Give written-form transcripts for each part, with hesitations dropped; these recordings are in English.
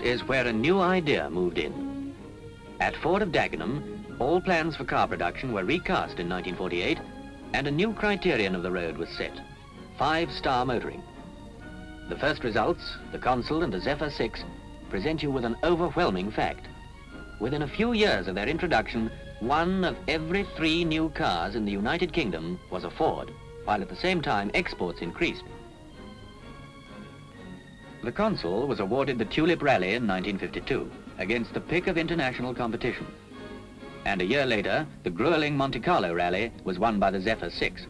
is where a new idea moved in. At Ford of Dagenham, all plans for car production were recast in 1948, and a new criterion of the road was set: 5-star motoring. The first results, the Consul and the Zephyr 6, present you with an overwhelming fact. Within a few years of their introduction, 1 of every 3 new cars in the United Kingdom was a Ford, while at the same time exports increased. The Consul was awarded the Tulip Rally in 1952 against the pick of international competition. And a year later, the grueling Monte Carlo Rally was won by the Zephyr 6.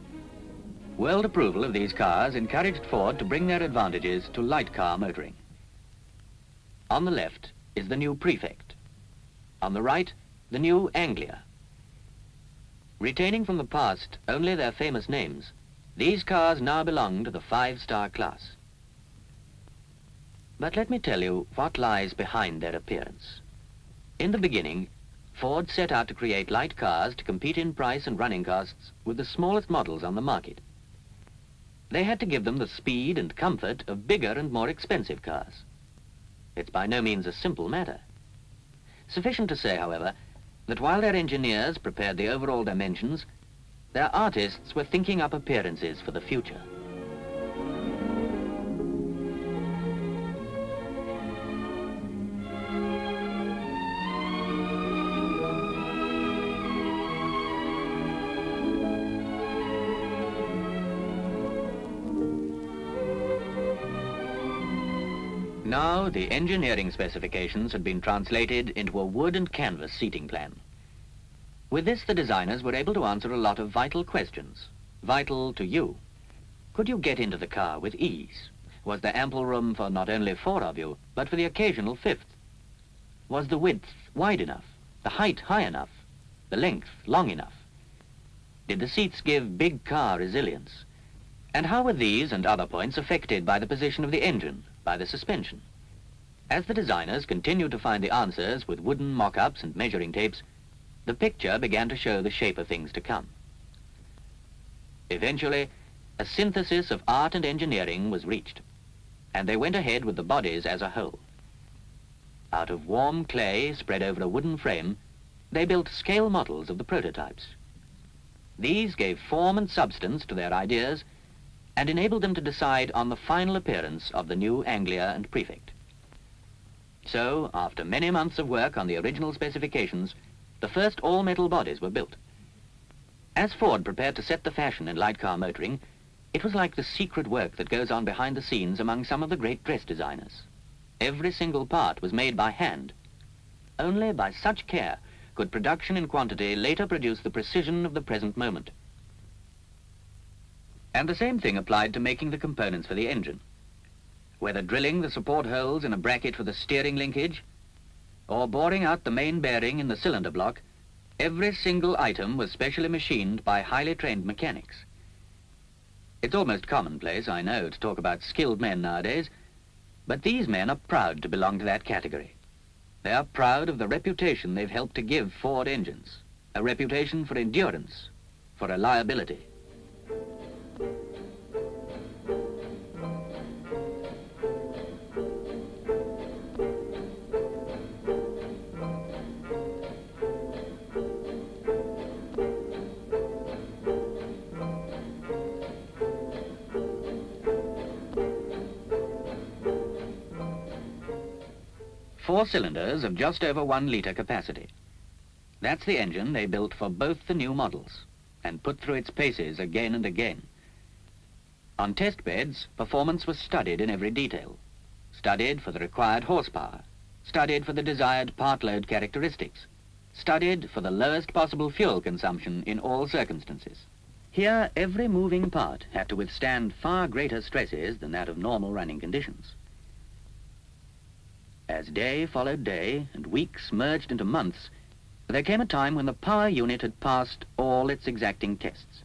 World approval of these cars encouraged Ford to bring their advantages to light car motoring. On the left is the new Prefect. On the right, the new Anglia. Retaining from the past only their famous names, these cars now belong to the 5-star class. But let me tell you what lies behind their appearance. In the beginning, Ford set out to create light cars to compete in price and running costs with the smallest models on the market. They had to give them the speed and comfort of bigger and more expensive cars. It's by no means a simple matter. Sufficient to say, however, that while their engineers prepared the overall dimensions, their artists were thinking up appearances for the future. Now, the engineering specifications had been translated into a wood and canvas seating plan. With this, the designers were able to answer a lot of vital questions, vital to you. Could you get into the car with ease? Was there ample room for not only 4 of you, but for the occasional 5th? Was the width wide enough, the height high enough, the length long enough? Did the seats give big car resilience? And how were these and other points affected by the position of the engine, by the suspension? As the designers continued to find the answers with wooden mock-ups and measuring tapes, the picture began to show the shape of things to come. Eventually, a synthesis of art and engineering was reached, and they went ahead with the bodies as a whole. Out of warm clay spread over a wooden frame, they built scale models of the prototypes. These gave form and substance to their ideas and enabled them to decide on the final appearance of the new Anglia and Prefect. So, after many months of work on the original specifications, the first all-metal bodies were built. As Ford prepared to set the fashion in light car motoring, it was like the secret work that goes on behind the scenes among some of the great dress designers. Every single part was made by hand. Only by such care could production in quantity later produce the precision of the present moment. And the same thing applied to making the components for the engine. Whether drilling the support holes in a bracket for the steering linkage, or boring out the main bearing in the cylinder block, every single item was specially machined by highly trained mechanics. It's almost commonplace, I know, to talk about skilled men nowadays, but these men are proud to belong to that category. They are proud of the reputation they've helped to give Ford engines, a reputation for endurance, for reliability. Four cylinders of just over 1 litre capacity. That's the engine they built for both the new models and put through its paces again and again. On test beds, performance was studied in every detail, studied for the required horsepower, studied for the desired part load characteristics, studied for the lowest possible fuel consumption in all circumstances. Here, every moving part had to withstand far greater stresses than that of normal running conditions. As day followed day and weeks merged into months, there came a time when the power unit had passed all its exacting tests.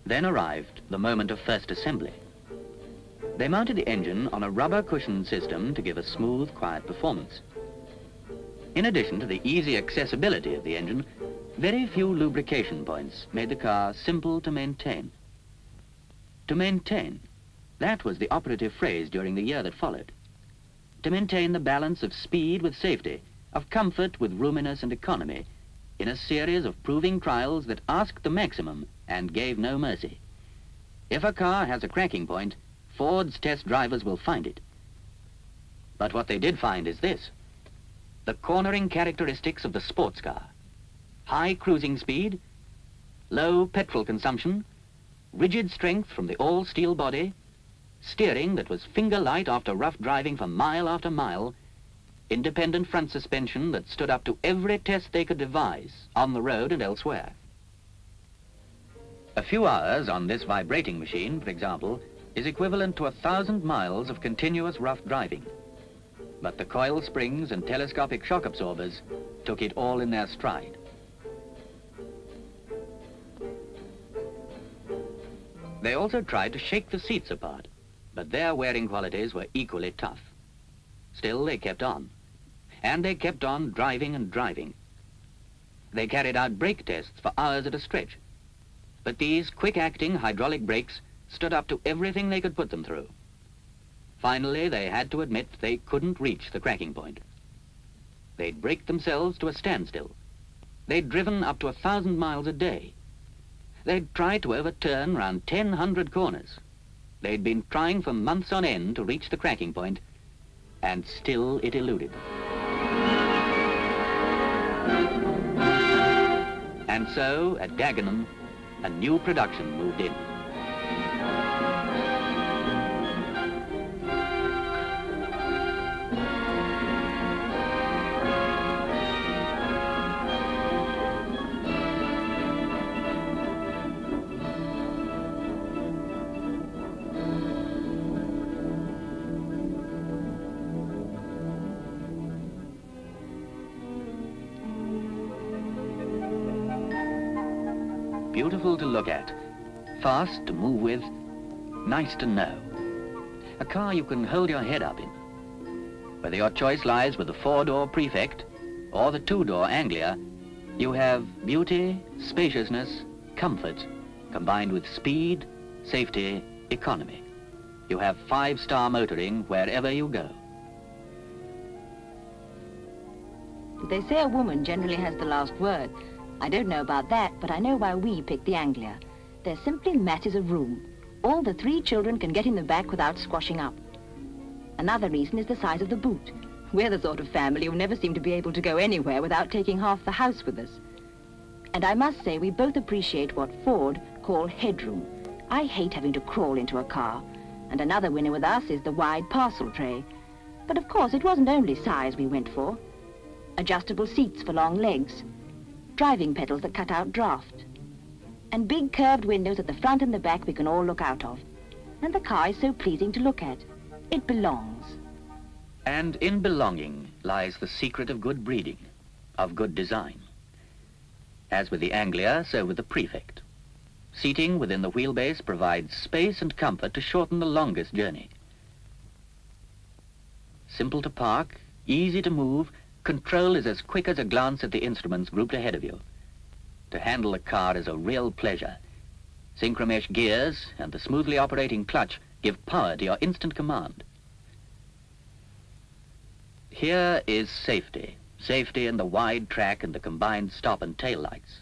Then arrived the moment of first assembly. They mounted the engine on a rubber cushioned system to give a smooth, quiet performance. In addition to the easy accessibility of the engine, very few lubrication points made the car simple to maintain. To maintain, that was the operative phrase during the year that followed. to maintain the balance of speed with safety, of comfort with roominess and economy, in a series of proving trials that asked the maximum and gave no mercy. If a car has a cracking point, Ford's test drivers will find it. But what they did find is this: the cornering characteristics of the sports car: high cruising speed, low petrol consumption, rigid strength from the all-steel body, steering that was finger-light after rough driving for mile after mile, independent front suspension that stood up to every test they could devise, on the road and elsewhere. A few hours on this vibrating machine, for example, is equivalent to 1,000 miles of continuous rough driving. But the coil springs and telescopic shock absorbers took it all in their stride. They also tried to shake the seats apart, but their wearing qualities were equally tough. Still, they kept on. And they kept on driving and driving. They carried out brake tests for hours at a stretch. But these quick-acting hydraulic brakes stood up to everything they could put them through. Finally, they had to admit they couldn't reach the cracking point. They'd braked themselves to a standstill. They'd driven up to 1,000 miles a day. They'd tried to overturn around 1,000 corners. They'd been trying for months on end to reach the cracking point, and still it eluded them. And so, at Dagenham, a new production moved in. Beautiful to look at, fast to move with, nice to know. A car you can hold your head up in. Whether your choice lies with the four-door Prefect or the two-door Anglia, you have beauty, spaciousness, comfort, combined with speed, safety, economy. You have five-star motoring wherever you go. They say a woman generally has the last word. I don't know about that, but I know why we picked the Anglia. They're simply masses of room. All the three children can get in the back without squashing up. Another reason is the size of the boot. We're the sort of family who never seem to be able to go anywhere without taking half the house with us. And I must say we both appreciate what Ford call headroom. I hate having to crawl into a car. And another winner with us is the wide parcel tray. But of course it wasn't only size we went for. Adjustable seats for long legs, driving pedals that cut out draft, and big curved windows at the front and the back we can all look out of. And the car is so pleasing to look at. It belongs. And in belonging lies the secret of good breeding, of good design. As with the Anglia, so with the Prefect. Seating within the wheelbase provides space and comfort to shorten the longest journey. Simple to park, easy to move, control is as quick as a glance at the instruments grouped ahead of you. To handle the car is a real pleasure. Synchromesh gears and the smoothly operating clutch give power to your instant command. Here is safety. Safety in the wide track and the combined stop and tail lights.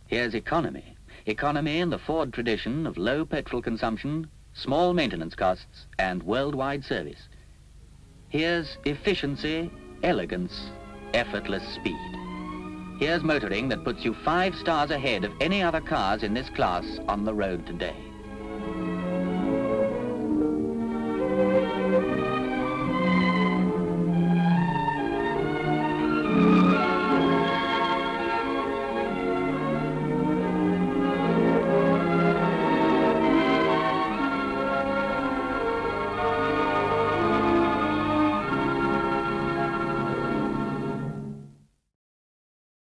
Here's economy. Economy in the Ford tradition of low petrol consumption, small maintenance costs, and worldwide service. Here's efficiency, elegance, effortless speed. Here's motoring that puts you 5 stars ahead of any other cars in this class on the road today.